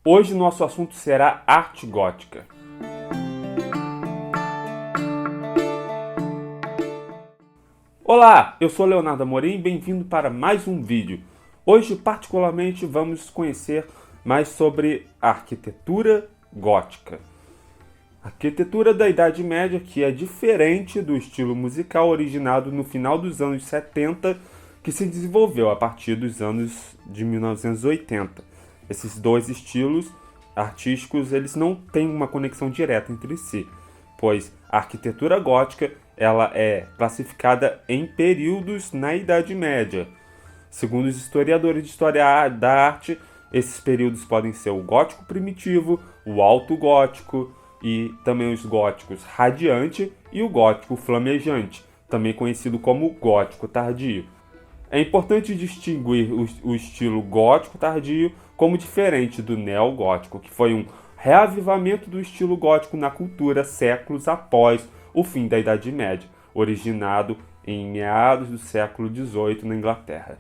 Hoje nosso assunto será arte gótica. Olá, eu sou Leonardo Amorim e bem-vindo para mais um vídeo. Hoje, particularmente, vamos conhecer mais sobre a arquitetura gótica. A arquitetura da Idade Média, que é diferente do estilo musical originado no final dos anos 70, que se desenvolveu a partir dos anos de 1980. Esses dois estilos artísticos, eles não têm uma conexão direta entre si, pois a arquitetura gótica ela é classificada em períodos na Idade Média. Segundo os historiadores de história da arte, esses períodos podem ser o gótico primitivo, o alto gótico e também os góticos radiante e o gótico flamejante, também conhecido como gótico tardio. É importante distinguir o estilo gótico tardio como diferente do neogótico, que foi um reavivamento do estilo gótico na cultura séculos após o fim da Idade Média, originado em meados do século XVIII na Inglaterra.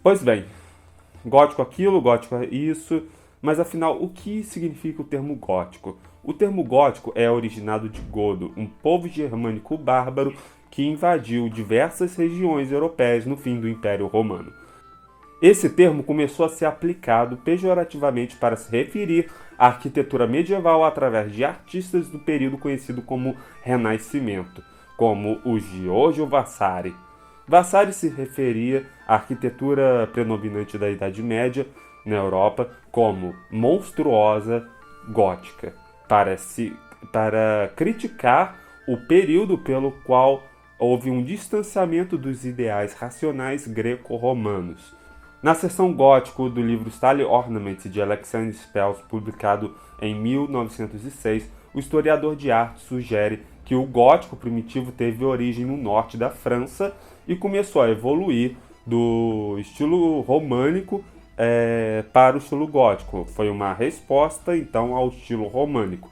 Pois bem, gótico aquilo, gótico é isso, mas afinal, o que significa o termo gótico? O termo gótico é originado de Godo, um povo germânico bárbaro que invadiu diversas regiões europeias no fim do Império Romano. Esse termo começou a ser aplicado pejorativamente para se referir à arquitetura medieval através de artistas do período conhecido como Renascimento, como o Giorgio Vasari. Vasari se referia à arquitetura predominante da Idade Média na Europa como monstruosa gótica, para criticar o período pelo qual houve um distanciamento dos ideais racionais greco-romanos. Na seção gótico do livro Style Ornaments de Alexander Spells, publicado em 1906, o historiador de arte sugere que o gótico primitivo teve origem no norte da França e começou a evoluir do estilo românico para o estilo gótico. Foi uma resposta, então, ao estilo românico.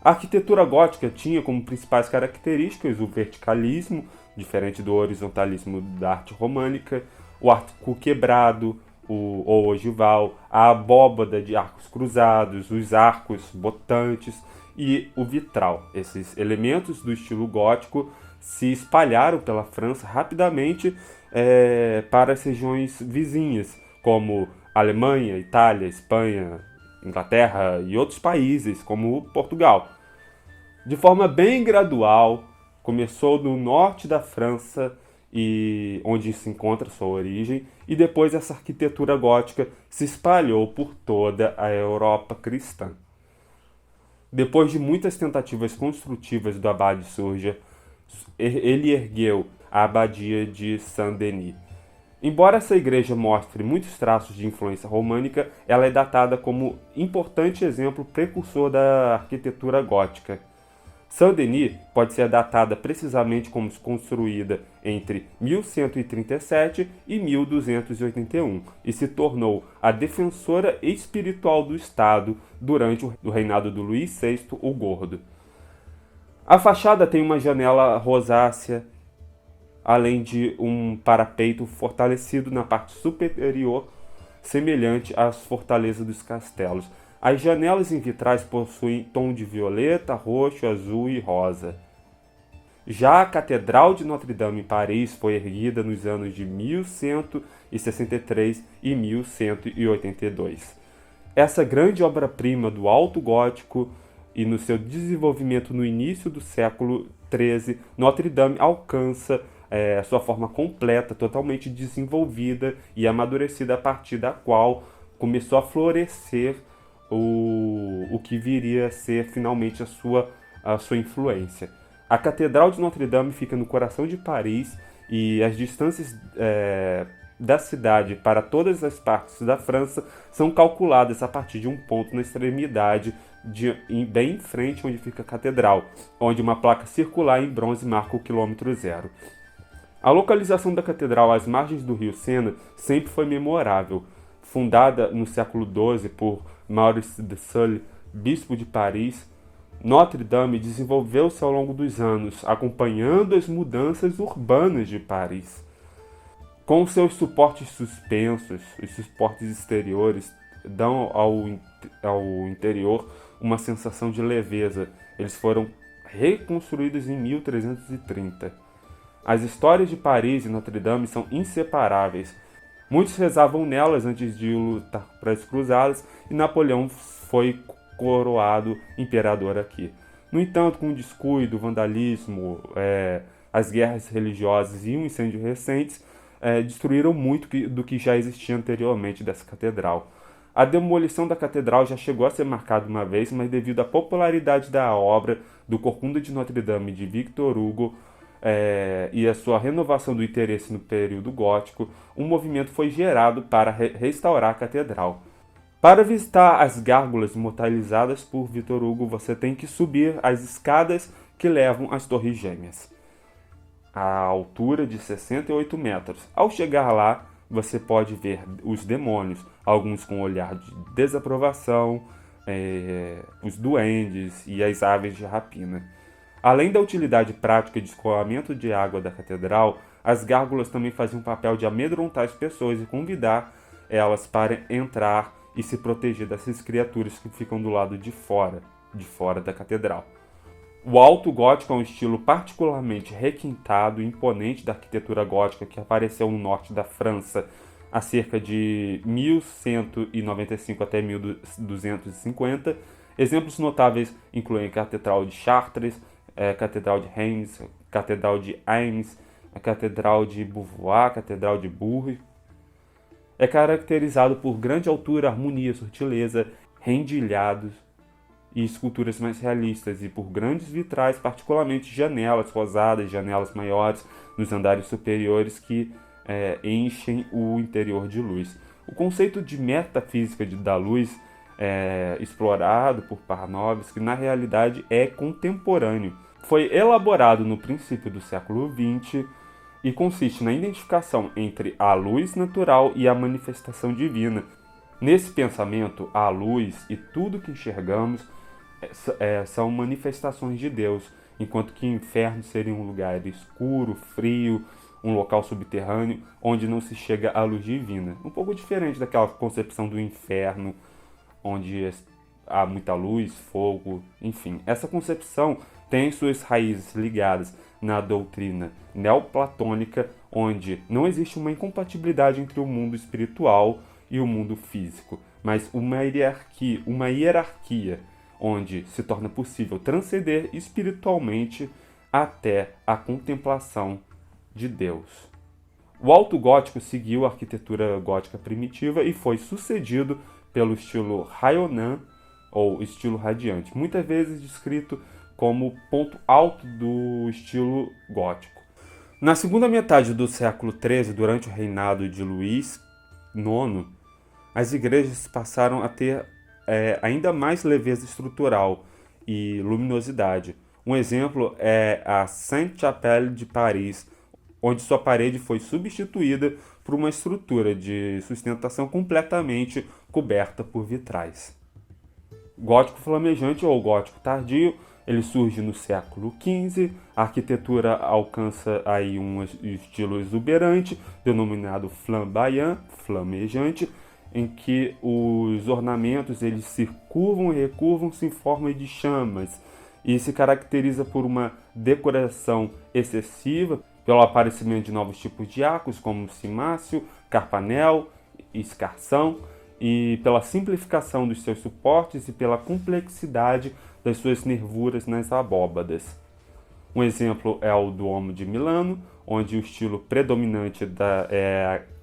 A arquitetura gótica tinha como principais características o verticalismo, diferente do horizontalismo da arte românica, o arco quebrado, ou ogival, a abóbada de arcos cruzados, os arcos botantes e o vitral. Esses elementos do estilo gótico se espalharam pela França rapidamente para as regiões vizinhas, como Alemanha, Itália, Espanha, Inglaterra e outros países, como Portugal. De forma bem gradual, começou no norte da França, e onde se encontra sua origem, e depois essa arquitetura gótica se espalhou por toda a Europa cristã. Depois de muitas tentativas construtivas do abade Surja, ele ergueu a abadia de Saint-Denis. Embora essa igreja mostre muitos traços de influência românica, ela é datada como importante exemplo precursor da arquitetura gótica. Saint-Denis pode ser datada precisamente como construída entre 1137 e 1281 e se tornou a defensora espiritual do Estado durante o reinado do Luís VI o Gordo. A fachada tem uma janela rosácea, além de um parapeito fortalecido na parte superior, semelhante às fortalezas dos castelos. As janelas em vitrais possuem tom de violeta, roxo, azul e rosa. Já a Catedral de Notre-Dame em Paris foi erguida nos anos de 1163 e 1182. Essa grande obra-prima do Alto Gótico e no seu desenvolvimento no início do século XIII, Notre-Dame alcança sua forma completa, totalmente desenvolvida e amadurecida, a partir da qual começou a florescer o que viria a ser finalmente a sua influência. A Catedral de Notre-Dame fica no coração de Paris e as distâncias da cidade para todas as partes da França são calculadas a partir de um ponto na extremidade, bem em frente onde fica a catedral, onde uma placa circular em bronze marca o quilômetro zero. A localização da catedral às margens do rio Sena sempre foi memorável. Fundada no século XII por Maurice de Sully, bispo de Paris, Notre-Dame desenvolveu-se ao longo dos anos, acompanhando as mudanças urbanas de Paris. Com seus suportes suspensos, os suportes exteriores, dão ao interior uma sensação de leveza. Eles foram reconstruídos em 1330. As histórias de Paris e Notre Dame são inseparáveis. Muitos rezavam nelas antes de lutar para as cruzadas e Napoleão foi coroado imperador aqui. No entanto, com o descuido, o vandalismo, as guerras religiosas e um incêndio recentes, destruíram muito do que já existia anteriormente dessa catedral. A demolição da catedral já chegou a ser marcada uma vez, mas devido à popularidade da obra do Corcunda de Notre Dame de Victor Hugo e a sua renovação do interesse no período gótico, um movimento foi gerado para restaurar a catedral. Para visitar as gárgulas imortalizadas por Victor Hugo, você tem que subir as escadas que levam às Torres Gêmeas, a altura de 68 metros. Ao chegar lá, você pode ver os demônios, alguns com olhar de desaprovação, os duendes e as aves de rapina. Além da utilidade prática de escoamento de água da catedral, as gárgulas também faziam o papel de amedrontar as pessoas e convidar elas para entrar e se proteger dessas criaturas que ficam do lado de fora da catedral. O Alto Gótico é um estilo particularmente requintado e imponente da arquitetura gótica que apareceu no norte da França há cerca de 1195 até 1250. Exemplos notáveis incluem a Catedral de Chartres, a Catedral de Reims, a Catedral de Reims, a Catedral de Beauvoir, a Catedral de Bourges. É caracterizado por grande altura, harmonia, sutileza, rendilhados e esculturas mais realistas, e por grandes vitrais, particularmente janelas rosadas, janelas maiores nos andares superiores que enchem o interior de luz. O conceito de metafísica da luz explorado por Parnowski, na realidade é contemporâneo. Foi elaborado no princípio do século XX e consiste na identificação entre a luz natural e a manifestação divina. Nesse pensamento, a luz e tudo que enxergamos são manifestações de Deus, enquanto que o inferno seria um lugar escuro, frio, um local subterrâneo onde não se chega à luz divina. Um pouco diferente daquela concepção do inferno, onde há muita luz, fogo, enfim. Essa concepção tem suas raízes ligadas na doutrina neoplatônica, onde não existe uma incompatibilidade entre o mundo espiritual e o mundo físico, mas uma hierarquia onde se torna possível transcender espiritualmente até a contemplação de Deus. O Alto Gótico seguiu a arquitetura gótica primitiva e foi sucedido pelo estilo Rayonnant, ou estilo radiante, muitas vezes descrito como ponto alto do estilo gótico. Na segunda metade do século XIII, durante o reinado de Luís IX, as igrejas passaram a ter ainda mais leveza estrutural e luminosidade. Um exemplo é a Sainte-Chapelle de Paris, onde sua parede foi substituída por uma estrutura de sustentação completamente coberta por vitrais. Gótico flamejante ou gótico tardio, ele surge no século XV. A arquitetura alcança aí um estilo exuberante, denominado flamboyant, flamejante, em que os ornamentos eles se curvam e recurvam-se em forma de chamas e se caracteriza por uma decoração excessiva, pelo aparecimento de novos tipos de arcos, como cimácio, carpanel, escarção, e pela simplificação dos seus suportes e pela complexidade das suas nervuras nas abóbadas. Um exemplo é o Duomo de Milano, onde o estilo predominante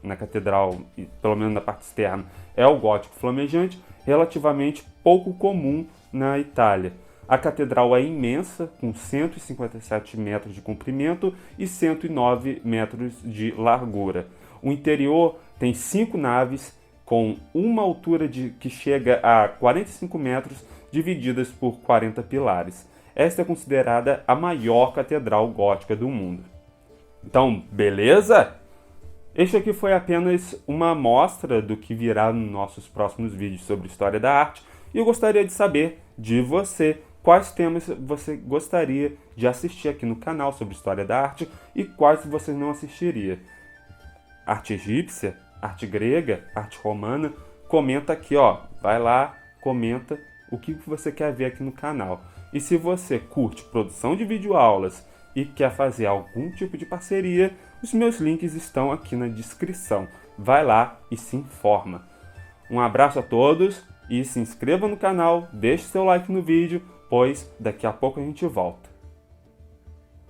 na catedral, pelo menos na parte externa, é o gótico flamejante, relativamente pouco comum na Itália. A catedral é imensa, com 157 metros de comprimento e 109 metros de largura. O interior tem 5 naves, com uma altura que chega a 45 metros, divididas por 40 pilares. Esta é considerada a maior catedral gótica do mundo. Então, beleza? Este aqui foi apenas uma amostra do que virá nos nossos próximos vídeos sobre história da arte, e eu gostaria de saber de você quais temas você gostaria de assistir aqui no canal sobre história da arte e quais você não assistiria. Arte egípcia, arte grega, arte romana, comenta aqui, ó. Vai lá, comenta o que você quer ver aqui no canal. E se você curte produção de videoaulas e quer fazer algum tipo de parceria, os meus links estão aqui na descrição. Vai lá e se informa. Um abraço a todos e se inscreva no canal, deixe seu like no vídeo, pois daqui a pouco a gente volta.